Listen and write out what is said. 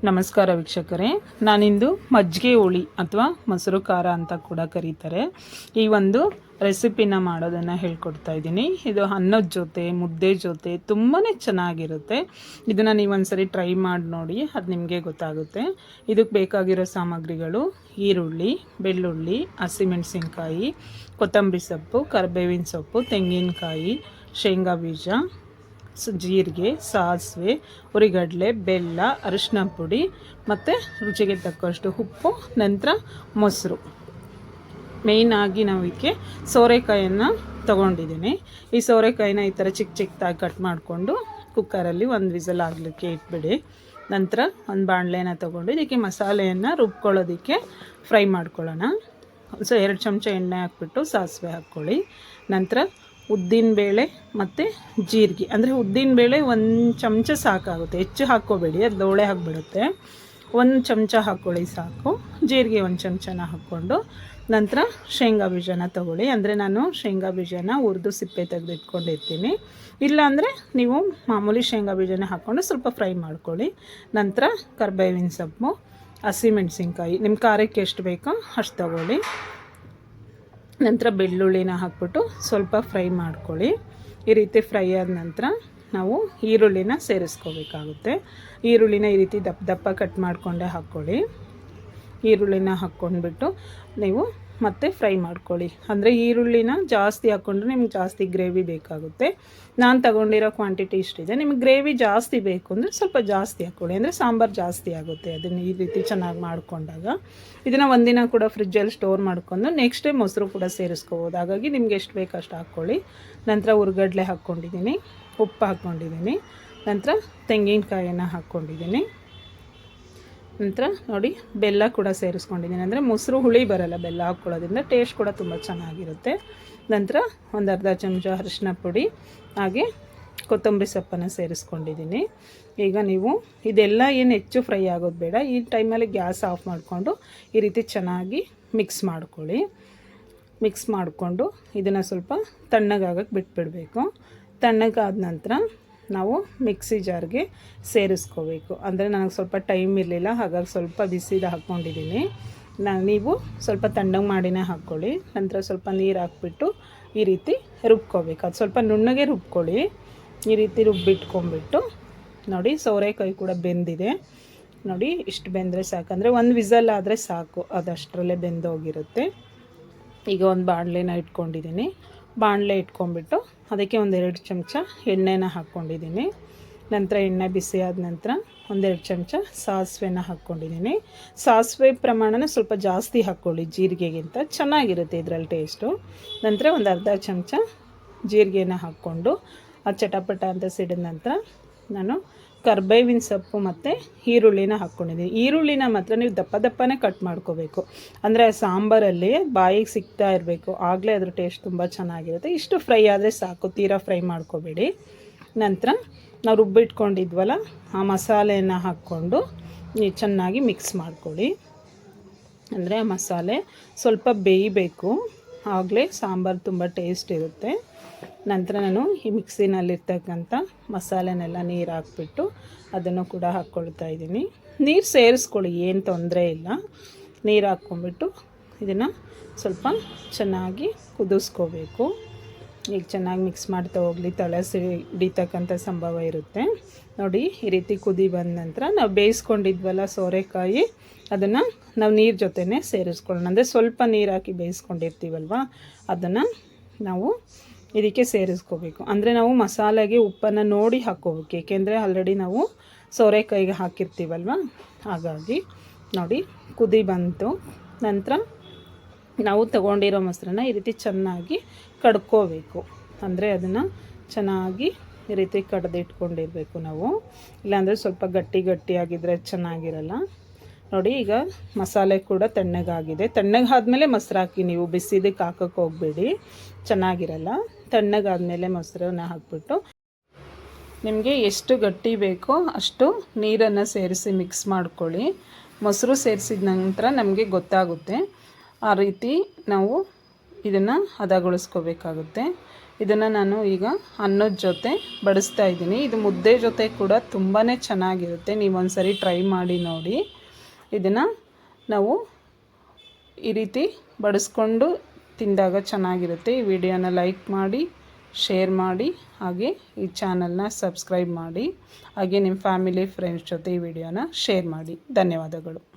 ನಮಸ್ಕಾರ ವೀಕ್ಷಕರೇ, ನಾನಿಂದು ಮಜ್ಜಿಗೆ ಹುಳಿ ಅಥವಾ ಮೊಸರು ಖಾರ ಅಂತ ಕೂಡ ಕರೀತಾರೆ ಈ ಒಂದು ರೆಸಿಪಿನ ಮಾಡೋದನ್ನು ಹೇಳ್ಕೊಡ್ತಾ ಇದ್ದೀನಿ. ಇದು ಅನ್ನದ ಜೊತೆ ಮುದ್ದೆ ಜೊತೆ ತುಂಬಾ ಚೆನ್ನಾಗಿರುತ್ತೆ. ಇದನ್ನು ನೀವು ಒಂದ್ಸರಿ ಟ್ರೈ ಮಾಡಿ ನೋಡಿ, ಅದು ನಿಮಗೆ ಗೊತ್ತಾಗುತ್ತೆ. ಇದಕ್ಕೆ ಬೇಕಾಗಿರೋ ಸಾಮಗ್ರಿಗಳು: ಈರುಳ್ಳಿ, ಬೆಳ್ಳುಳ್ಳಿ, ಹಸಿಮೆಣಸಿನ್ಕಾಯಿ, ಕೊತ್ತಂಬರಿ ಸೊಪ್ಪು, ಕರಿಬೇವಿನ ಸೊಪ್ಪು, ತೆಂಗಿನಕಾಯಿ, ಶೇಂಗಾ ಬೀಜ, ಜೀರಿಗೆ, ಸಾಸಿವೆ, ಹುರಿಗಡಲೆ, ಬೆಲ್ಲ, ಅರಿಶಿನ ಪುಡಿ ಮತ್ತು ರುಚಿಗೆ ತಕ್ಕಷ್ಟು ಉಪ್ಪು, ನಂತರ ಮೊಸರು. ಮೇಯ್ನಾಗಿ ನಾವು ಇದಕ್ಕೆ ಸೋರೆಕಾಯನ್ನು ತೊಗೊಂಡಿದ್ದೀನಿ. ಈ ಸೋರೆಕಾಯಿನ ಈ ಥರ ಚಿಕ್ಕ ಚಿಕ್ಕದಾಗಿ ಕಟ್ ಮಾಡಿಕೊಂಡು ಕುಕ್ಕರಲ್ಲಿ ಒಂದು ವಿಸಲ್ ಆಗಲಿಕ್ಕೆ ಇಟ್ಬಿಡಿ. ನಂತರ ಒಂದು ಬಾಣಲೆನ ತೊಗೊಂಡು ಇದಕ್ಕೆ ಮಸಾಲೆಯನ್ನು ರುಬ್ಕೊಳ್ಳೋದಕ್ಕೆ ಫ್ರೈ ಮಾಡ್ಕೊಳ್ಳೋಣ. 2 ಚಮಚ ಎಣ್ಣೆ ಹಾಕ್ಬಿಟ್ಟು ಸಾಸಿವೆ ಹಾಕ್ಕೊಳ್ಳಿ. ನಂತರ ಉದ್ದಿನಬೇಳೆ ಮತ್ತು ಜೀರಿಗೆ, ಅಂದರೆ ಉದ್ದಿನಬೇಳೆ 1 ಚಮಚ ಸಾಕಾಗುತ್ತೆ, ಹೆಚ್ಚು ಹಾಕ್ಕೋಬೇಡಿ, ಅದು ಲೋಳೆ ಆಗಿಬಿಡುತ್ತೆ. 1 ಚಮಚ ಹಾಕ್ಕೊಳ್ಳಿ ಸಾಕು. ಜೀರಿಗೆ 1 ಚಮಚನ ಹಾಕ್ಕೊಂಡು ನಂತರ ಶೇಂಗಾ ಬೀಜನ ತೊಗೊಳ್ಳಿ. ಅಂದರೆ ನಾನು ಶೇಂಗಾ ಬೀಜನ ಹುರಿದು ಸಿಪ್ಪೆ ತೆಗೆದಿಟ್ಕೊಂಡಿರ್ತೀನಿ. ಇಲ್ಲಾಂದರೆ ನೀವು ಮಾಮೂಲಿ ಶೇಂಗಾ ಬೀಜನ ಹಾಕ್ಕೊಂಡು ಸ್ವಲ್ಪ ಫ್ರೈ ಮಾಡ್ಕೊಳ್ಳಿ. ನಂತರ ಕರಿಬೇವಿನ ಸೊಪ್ಪು, ಹಸಿಮೆಣಸಿನ್ಕಾಯಿ, ನಿಮ್ಮ ಖಾರಕ್ಕೆ ಎಷ್ಟು ಬೇಕೋ ಅಷ್ಟು ತೊಗೊಳ್ಳಿ. ನಂತರ ಬೆಳ್ಳುಳ್ಳಿನ ಹಾಕ್ಬಿಟ್ಟು ಸ್ವಲ್ಪ ಫ್ರೈ ಮಾಡ್ಕೊಳ್ಳಿ. ಈ ರೀತಿ ಫ್ರೈ ಆದ ನಂತರ ನಾವು ಈರುಳ್ಳಿನ ಸೇರಿಸ್ಕೋಬೇಕಾಗುತ್ತೆ. ಈರುಳ್ಳಿನ ಈ ರೀತಿ ದಪ್ಪ ದಪ್ಪ ಕಟ್ ಮಾಡಿಕೊಂಡೇ ಹಾಕ್ಕೊಳ್ಳಿ. ಈರುಳ್ಳಿನ ಹಾಕ್ಕೊಂಡ್ಬಿಟ್ಟು ನೀವು ಮತ್ತೆ ಫ್ರೈ ಮಾಡ್ಕೊಳ್ಳಿ. ಅಂದರೆ ಈರುಳ್ಳಿನ ಜಾಸ್ತಿ ಹಾಕ್ಕೊಂಡ್ರೆ ನಿಮ್ಗೆ ಜಾಸ್ತಿ ಗ್ರೇವಿ ಬೇಕಾಗುತ್ತೆ. ನಾನು ತಗೊಂಡಿರೋ ಕ್ವಾಂಟಿಟಿ ಇಷ್ಟಿದೆ. ನಿಮಗೆ ಗ್ರೇವಿ ಜಾಸ್ತಿ ಬೇಕು ಅಂದರೆ ಸ್ವಲ್ಪ ಜಾಸ್ತಿ ಹಾಕ್ಕೊಳ್ಳಿ, ಅಂದರೆ ಸಾಂಬಾರು ಜಾಸ್ತಿ ಆಗುತ್ತೆ. ಅದನ್ನು ಈ ರೀತಿ ಚೆನ್ನಾಗಿ ಮಾಡಿಕೊಂಡಾಗ ಇದನ್ನು ಒಂದಿನ ಕೂಡ ಫ್ರಿಜ್ಜಲ್ಲಿ ಸ್ಟೋರ್ ಮಾಡ್ಕೊಂಡು ನೆಕ್ಸ್ಟ್ ಡೇ ಮೊಸರು ಕೂಡ ಸೇರಿಸ್ಕೋಬೋದು. ಹಾಗಾಗಿ ನಿಮ್ಗೆ ಎಷ್ಟು ಬೇಕು ಅಷ್ಟು ಹಾಕ್ಕೊಳ್ಳಿ. ನಂತರ ಹುರಿಗಡಲೆ ಹಾಕ್ಕೊಂಡಿದ್ದೀನಿ, ಉಪ್ಪು ಹಾಕ್ಕೊಂಡಿದ್ದೀನಿ, ನಂತರ ತೆಂಗಿನಕಾಯಿನ ಹಾಕ್ಕೊಂಡಿದ್ದೀನಿ. ನಂತರ ನೋಡಿ ಬೆಲ್ಲ ಕೂಡ ಸೇರಿಸ್ಕೊಂಡಿದ್ದೀನಿ. ಅಂದರೆ ಮೊಸರು ಹುಳಿ ಬರಲ್ಲ ಬೆಲ್ಲ ಹಾಕ್ಕೊಳ್ಳೋದ್ರಿಂದ, ಟೇಸ್ಟ್ ಕೂಡ ತುಂಬ ಚೆನ್ನಾಗಿರುತ್ತೆ. ನಂತರ ಒಂದು ಅರ್ಧ ಚಮಚ ಅರಿಶಿನ ಪುಡಿ, ಹಾಗೆ ಕೊತ್ತಂಬರಿ ಸೊಪ್ಪನ್ನು ಸೇರಿಸ್ಕೊಂಡಿದ್ದೀನಿ. ಈಗ ನೀವು ಇದೆಲ್ಲ ಏನು ಹೆಚ್ಚು ಫ್ರೈ ಆಗೋದು ಬೇಡ. ಈ ಟೈಮಲ್ಲಿ ಗ್ಯಾಸ್ ಆಫ್ ಮಾಡಿಕೊಂಡು ಈ ರೀತಿ ಚೆನ್ನಾಗಿ ಮಿಕ್ಸ್ ಮಾಡ್ಕೊಳ್ಳಿ. ಮಿಕ್ಸ್ ಮಾಡಿಕೊಂಡು ಇದನ್ನು ಸ್ವಲ್ಪ ತಣ್ಣಗಾಗಕ್ಕೆ ಬಿಟ್ಬಿಡಬೇಕು. ತಣ್ಣಗಾದ ನಂತರ ನಾವು ಮಿಕ್ಸಿ ಜಾರ್ಗೆ ಸೇರಿಸ್ಕೋಬೇಕು. ಅಂದರೆ ನನಗೆ ಸ್ವಲ್ಪ ಟೈಮ್ ಇರಲಿಲ್ಲ, ಹಾಗಾಗಿ ಸ್ವಲ್ಪ ಬಿಸಿದ ಹಾಕ್ಕೊಂಡಿದ್ದೀನಿ. ನೀವು ಸ್ವಲ್ಪ ತಣ್ಣಗೆ ಮಾಡಿನೇ ಹಾಕ್ಕೊಳ್ಳಿ. ನಂತರ ಸ್ವಲ್ಪ ನೀರು ಹಾಕ್ಬಿಟ್ಟು ಈ ರೀತಿ ರುಬ್ಕೋಬೇಕು. ಅದು ಸ್ವಲ್ಪ ನುಣ್ಣಗೆ ರುಬ್ಕೊಳ್ಳಿ. ಈ ರೀತಿ ರುಬ್ಬಿಟ್ಕೊಂಡ್ಬಿಟ್ಟು ನೋಡಿ ಸೋರೆಕಾಯಿ ಕೂಡ ಬೆಂದಿದೆ. ನೋಡಿ ಇಷ್ಟು ಬೆಂದರೆ ಸಾಕು, ಅಂದರೆ 1 ವಿಸಲ್ ಆದರೆ ಸಾಕು, ಅದಷ್ಟರಲ್ಲೇ ಬೆಂದೋಗಿರುತ್ತೆ. ಈಗ ಒಂದು ಬಾಣಲೆನ ಇಟ್ಕೊಂಡಿದ್ದೀನಿ. ಬಾಣಲೆ ಇಟ್ಕೊಂಡ್ಬಿಟ್ಟು ಅದಕ್ಕೆ 1-2 ಚಮಚ ಎಣ್ಣೆನ ಹಾಕ್ಕೊಂಡಿದ್ದೀನಿ. ನಂತರ ಎಣ್ಣೆ ಬಿಸಿ ಆದ ನಂತರ 1-2 ಚಮಚ ಸಾಸಿವೆನ ಹಾಕ್ಕೊಂಡಿದ್ದೀನಿ. ಸಾಸಿವೆ ಪ್ರಮಾಣನ ಸ್ವಲ್ಪ ಜಾಸ್ತಿ ಹಾಕ್ಕೊಳ್ಳಿ, ಜೀರಿಗೆಗಿಂತ ಚೆನ್ನಾಗಿರುತ್ತೆ ಇದರಲ್ಲಿ ಟೇಸ್ಟು. ನಂತರ ಒಂದು ಅರ್ಧ ಚಮಚ ಜೀರಿಗೆನ ಹಾಕ್ಕೊಂಡು ಅದು ಚಟಪಟ ಅಂತ ಸಿಡಿದ ನಂತರ ನಾನು ಕರಿಬೇವಿನ ಸೊಪ್ಪು ಮತ್ತು ಈರುಳ್ಳಿನ ಹಾಕ್ಕೊಂಡಿದ್ದೀನಿ. ಈರುಳ್ಳಿನ ಮಾತ್ರ ನೀವು ದಪ್ಪ ದಪ್ಪನೇ ಕಟ್ ಮಾಡ್ಕೋಬೇಕು, ಅಂದರೆ ಸಾಂಬಾರಲ್ಲಿ ಬಾಯಿಗೆ ಸಿಗ್ತಾ ಇರಬೇಕು, ಆಗಲೇ ಅದ್ರ ಟೇಸ್ಟ್ ತುಂಬ ಚೆನ್ನಾಗಿರುತ್ತೆ. ಇಷ್ಟು ಫ್ರೈ ಆದರೆ ಸಾಕು, ತೀರಾ ಫ್ರೈ ಮಾಡ್ಕೋಬೇಡಿ. ನಂತರ ನಾವು ರುಬ್ಬಿಟ್ಕೊಂಡಿದ್ವಲ್ಲ ಆ ಮಸಾಲೆಯನ್ನು ಹಾಕ್ಕೊಂಡು ನೀವು ಚೆನ್ನಾಗಿ ಮಿಕ್ಸ್ ಮಾಡ್ಕೊಳ್ಳಿ. ಅಂದರೆ ಆ ಮಸಾಲೆ ಸ್ವಲ್ಪ ಬೇಯಬೇಕು, ಆಗಲೇ ಸಾಂಬಾರು ತುಂಬ ಟೇಸ್ಟ್ ಇರುತ್ತೆ. ನಂತರ ನಾನು ಈ ಮಿಕ್ಸಿನಲ್ಲಿರ್ತಕ್ಕಂಥ ಮಸಾಲೆನೆಲ್ಲ ನೀರು ಹಾಕ್ಬಿಟ್ಟು ಅದನ್ನು ಕೂಡ ಹಾಕ್ಕೊಳ್ತಾ ಇದ್ದೀನಿ. ನೀರು ಸೇರಿಸ್ಕೊಳ್ಳಿ, ಏನು ತೊಂದರೆ ಇಲ್ಲ. ನೀರು ಹಾಕ್ಕೊಂಬಿಟ್ಟು ಇದನ್ನು ಸ್ವಲ್ಪ ಚೆನ್ನಾಗಿ ಕುದಿಸ್ಕೋಬೇಕು. ಈಗ ಚೆನ್ನಾಗಿ ಮಿಕ್ಸ್ ಮಾಡ್ತಾ ಹೋಗಲಿ, ತಳ ಹಿಡಿತಕ್ಕಂಥ ಸಂಭವ ಇರುತ್ತೆ. ನೋಡಿ ಈ ರೀತಿ ಕುದಿ ಬಂದ ನಂತರ ನಾವು ಬೇಯಿಸ್ಕೊಂಡಿದ್ವಲ್ಲ ಸೋರೆಕಾಯಿ, ಅದನ್ನು ನಾವು ನೀರು ಜೊತೆನೇ ಸೇರಿಸ್ಕೊಳ್ಳೋಣ. ಅಂದರೆ ಸ್ವಲ್ಪ ನೀರು ಹಾಕಿ ಬೇಯಿಸ್ಕೊಂಡಿರ್ತೀವಲ್ವ, ಅದನ್ನು ನಾವು ಇದಕ್ಕೆ ಸೇರಿಸ್ಕೋಬೇಕು. ಅಂದರೆ ನಾವು ಮಸಾಲೆಗೆ ಉಪ್ಪನ್ನು ನೋಡಿ ಹಾಕ್ಕೋಬೇಕು, ಏಕೆಂದರೆ ಆಲ್ರೆಡಿ ನಾವು ಸೋರೆಕಾಯಿಗೆ ಹಾಕಿರ್ತೀವಲ್ವ, ಹಾಗಾಗಿ ನೋಡಿ ಕುದಿ ಬಂತು. ನಂತರ ನಾವು ತಗೊಂಡಿರೋ ಮೊಸರನ್ನ ಈ ರೀತಿ ಚೆನ್ನಾಗಿ ಕಡ್ಕೋಬೇಕು. ಅಂದರೆ ಅದನ್ನು ಚೆನ್ನಾಗಿ ಈ ರೀತಿ ಕಡ್ದಿಟ್ಕೊಂಡಿರಬೇಕು ನಾವು, ಇಲ್ಲಾಂದರೆ ಸ್ವಲ್ಪ ಗಟ್ಟಿ ಗಟ್ಟಿಯಾಗಿದ್ದರೆ ಚೆನ್ನಾಗಿರಲ್ಲ. ನೋಡಿ ಈಗ ಮಸಾಲೆ ಕೂಡ ತಣ್ಣಗಾಗಿದೆ. ತಣ್ಣಗಾದ್ಮೇಲೆ ಮೊಸರು ಹಾಕಿ, ನೀವು ಬಿಸಿದಕ್ಕೆ ಹಾಕೋಕ್ಕೆ ಹೋಗಬೇಡಿ, ಚೆನ್ನಾಗಿರಲ್ಲ. ತಣ್ಣಗಾದ್ಮೇಲೆ ಮೊಸರನ್ನ ಹಾಕ್ಬಿಟ್ಟು ನಿಮಗೆ ಎಷ್ಟು ಗಟ್ಟಿ ಬೇಕೋ ಅಷ್ಟು ನೀರನ್ನು ಸೇರಿಸಿ ಮಿಕ್ಸ್ ಮಾಡ್ಕೊಳ್ಳಿ. ಮೊಸರು ಸೇರಿಸಿದ ನಂತರ ನಮಗೆ ಗೊತ್ತಾಗುತ್ತೆ. ಆ ರೀತಿ ನಾವು ಇದನ್ನು ಹದಗೊಳಿಸ್ಕೋಬೇಕಾಗುತ್ತೆ. ಇದನ್ನು ನಾನು ಈಗ ಅನ್ನದ ಜೊತೆ ಬಡಿಸ್ತಾ ಇದ್ದೀನಿ. ಇದು ಮುದ್ದೆ ಜೊತೆ ಕೂಡ ತುಂಬಾ ಚೆನ್ನಾಗಿರುತ್ತೆ. ನೀವು ಒಂದ್ಸರಿ ಟ್ರೈ ಮಾಡಿ ನೋಡಿ. ಇದನ್ನು ನಾವು ಈ ರೀತಿ ಬಡಿಸ್ಕೊಂಡು ತಿಂದಾಗ ಚೆನ್ನಾಗಿರುತ್ತೆ. ಈ ವಿಡಿಯೋನ ಲೈಕ್ ಮಾಡಿ, ಶೇರ್ ಮಾಡಿ, ಹಾಗೆ ಈ ಚಾನಲ್ನ ಸಬ್ಸ್ಕ್ರೈಬ್ ಮಾಡಿ, ಹಾಗೆ ನಿಮ್ಮ ಫ್ಯಾಮಿಲಿ ಫ್ರೆಂಡ್ಸ್ ಜೊತೆ ಈ ವಿಡಿಯೋನ ಶೇರ್ ಮಾಡಿ. ಧನ್ಯವಾದಗಳು.